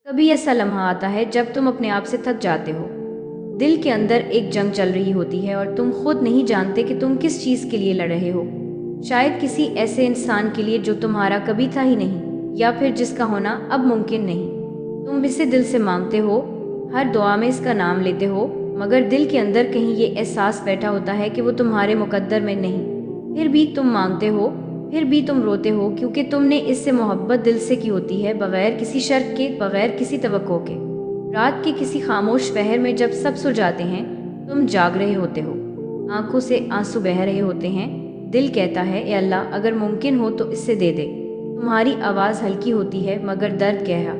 کبھی ایسا لمحہ آتا ہے جب تم اپنے آپ سے تھک جاتے ہو، دل کے اندر ایک جنگ چل رہی ہوتی ہے اور تم خود نہیں جانتے کہ تم کس چیز کے لیے لڑ رہے ہو۔ شاید کسی ایسے انسان کے لیے جو تمہارا کبھی تھا ہی نہیں، یا پھر جس کا ہونا اب ممکن نہیں۔ تم اسے دل سے مانگتے ہو، ہر دعا میں اس کا نام لیتے ہو، مگر دل کے اندر کہیں یہ احساس بیٹھا ہوتا ہے کہ وہ تمہارے مقدر میں نہیں۔ پھر بھی تم مانگتے ہو، پھر بھی تم روتے ہو، کیونکہ تم نے اس سے محبت دل سے کی ہوتی ہے، بغیر کسی شرط کے، بغیر کسی توقع کے۔ رات کے کسی خاموش پہر میں جب سب سو جاتے ہیں، تم جاگ رہے ہوتے ہو، آنکھوں سے آنسو بہہ رہے ہوتے ہیں، دل کہتا ہے اے اللہ اگر ممکن ہو تو اس سے دے دے۔ تمہاری آواز ہلکی ہوتی ہے مگر درد گہرا۔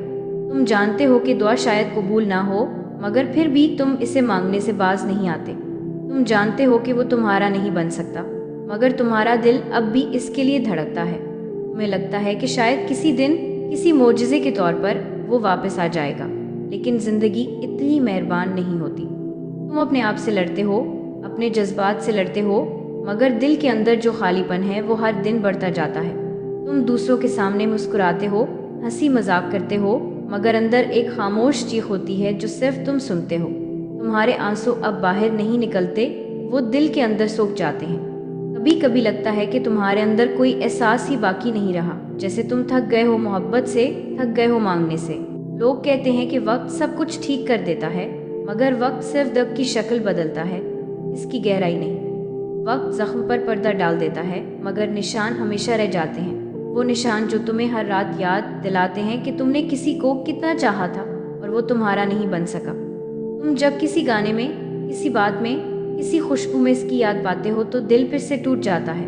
تم جانتے ہو کہ دعا شاید قبول نہ ہو، مگر پھر بھی تم اسے مانگنے سے باز نہیں آتے۔ تم جانتے ہو کہ وہ تمہارا نہیں بن سکتا، مگر تمہارا دل اب بھی اس کے لیے دھڑکتا ہے۔ تمہیں لگتا ہے کہ شاید کسی دن، کسی معجزے کے طور پر وہ واپس آ جائے گا، لیکن زندگی اتنی مہربان نہیں ہوتی۔ تم اپنے آپ سے لڑتے ہو، اپنے جذبات سے لڑتے ہو، مگر دل کے اندر جو خالی پن ہے وہ ہر دن بڑھتا جاتا ہے۔ تم دوسروں کے سامنے مسکراتے ہو، ہنسی مذاق کرتے ہو، مگر اندر ایک خاموش چیخ ہوتی ہے جو صرف تم سنتے ہو۔ تمہارے آنسو اب باہر نہیں نکلتے، وہ دل کے اندر سوکھ جاتے ہیں۔ کبھی کبھی لگتا ہے کہ تمہارے اندر کوئی احساس ہی باقی نہیں رہا، جیسے تم تھک گئے ہو محبت سے، تھک گئے ہو مانگنے سے۔ لوگ کہتے ہیں کہ وقت سب کچھ ٹھیک کر دیتا ہے، مگر وقت صرف درد کی شکل بدلتا ہے، اس کی گہرائی نہیں۔ وقت زخم پر پردہ ڈال دیتا ہے، مگر نشان ہمیشہ رہ جاتے ہیں، وہ نشان جو تمہیں ہر رات یاد دلاتے ہیں کہ تم نے کسی کو کتنا چاہا تھا اور وہ تمہارا نہیں بن سکا۔ تم جب کسی گانے میں، کسی بات میں، کسی خوشبو میں اس کی یاد پاتے ہو تو دل پھر سے ٹوٹ جاتا ہے۔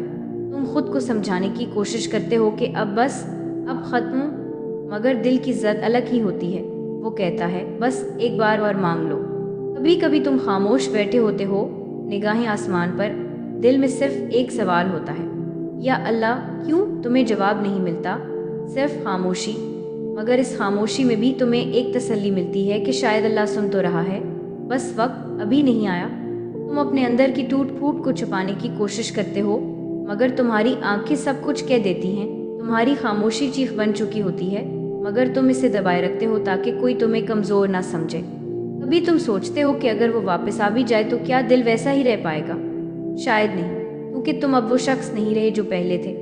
تم خود کو سمجھانے کی کوشش کرتے ہو کہ اب بس، اب ختم، مگر دل کی ضد الگ ہی ہوتی ہے، وہ کہتا ہے بس ایک بار اور مانگ لو۔ کبھی کبھی تم خاموش بیٹھے ہوتے ہو، نگاہیں آسمان پر، دل میں صرف ایک سوال ہوتا ہے، یا اللہ کیوں؟ تمہیں جواب نہیں ملتا، صرف خاموشی، مگر اس خاموشی میں بھی تمہیں ایک تسلی ملتی ہے کہ شاید اللہ سن تو رہا ہے، بس وقت ابھی نہیں آیا۔ تم اپنے اندر کی ٹوٹ پھوٹ کو چھپانے کی کوشش کرتے ہو، مگر تمہاری آنکھیں سب کچھ کہہ دیتی ہیں، تمہاری خاموشی چیخ بن چکی ہوتی ہے، مگر تم اسے دبائے رکھتے ہو تاکہ کوئی تمہیں کمزور نہ سمجھے۔ کبھی تم سوچتے ہو کہ اگر وہ واپس آ بھی جائے تو کیا دل ویسا ہی رہ پائے گا؟ شاید نہیں، کیونکہ تم اب وہ شخص نہیں رہے جو پہلے تھے۔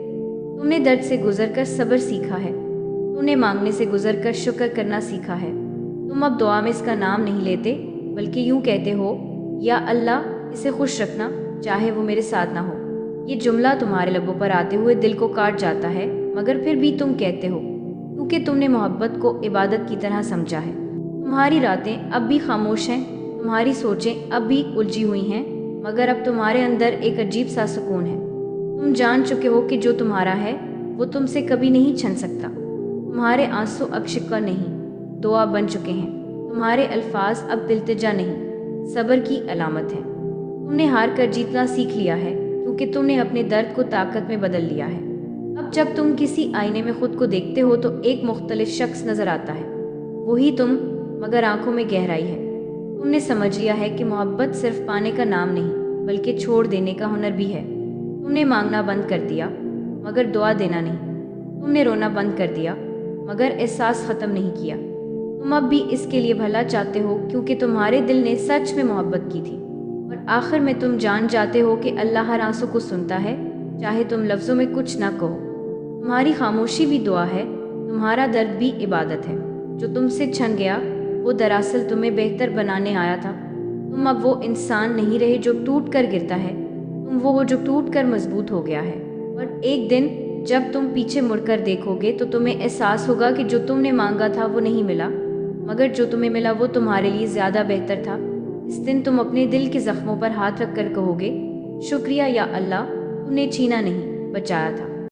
تم نے درد سے گزر کر صبر سیکھا ہے، تم نے مانگنے سے گزر کر شکر کرنا سیکھا ہے۔ تم اب دعا میں اس کا نام نہیں لیتے، بلکہ یوں کہتے ہو، یا اللہ اسے خوش رکھنا، چاہے وہ میرے ساتھ نہ ہو۔ یہ جملہ تمہارے لبوں پر آتے ہوئے دل کو کاٹ جاتا ہے، مگر پھر بھی تم کہتے ہو، کیونکہ تم نے محبت کو عبادت کی طرح سمجھا ہے۔ تمہاری راتیں اب بھی خاموش ہیں، تمہاری سوچیں اب بھی الجھی ہوئی ہیں، مگر اب تمہارے اندر ایک عجیب سا سکون ہے۔ تم جان چکے ہو کہ جو تمہارا ہے وہ تم سے کبھی نہیں چھن سکتا۔ تمہارے آنسو اب شکوہ نہیں، دعا بن چکے ہیں، تمہارے الفاظ اب التجا نہیں، صبر کی علامت ہے۔ تم نے ہار کر جیتنا سیکھ لیا ہے، کیونکہ تم نے اپنے درد کو طاقت میں بدل لیا ہے۔ اب جب تم کسی آئینے میں خود کو دیکھتے ہو تو ایک مختلف شخص نظر آتا ہے، وہی تم، مگر آنکھوں میں گہرائی ہے۔ تم نے سمجھ لیا ہے کہ محبت صرف پانے کا نام نہیں، بلکہ چھوڑ دینے کا ہنر بھی ہے۔ تم نے مانگنا بند کر دیا، مگر دعا دینا نہیں۔ تم نے رونا بند کر دیا، مگر احساس ختم نہیں کیا۔ تم اب بھی اس کے لیے بھلا چاہتے ہو، کیونکہ تمہارے دل نے سچ میں محبت کی تھی، اور آخر میں تم جان جاتے ہو کہ اللہ ہر آنسو کو سنتا ہے، چاہے تم لفظوں میں کچھ نہ کہو۔ تمہاری خاموشی بھی دعا ہے، تمہارا درد بھی عبادت ہے۔ جو تم سے چھن گیا وہ دراصل تمہیں بہتر بنانے آیا تھا۔ تم اب وہ انسان نہیں رہے جو ٹوٹ کر گرتا ہے، تم وہ ہو جو ٹوٹ کر مضبوط ہو گیا ہے۔ اور ایک دن جب تم پیچھے مڑ کر دیکھو گے تو تمہیں احساس ہوگا کہ جو تم نے مانگا تھا وہ نہیں ملا، مگر جو تمہیں ملا وہ تمہارے لیے زیادہ بہتر تھا۔ اس دن تم اپنے دل کے زخموں پر ہاتھ رکھ کر کہو گے، شکریہ یا اللہ، تم نے چھینا نہیں، بچایا تھا۔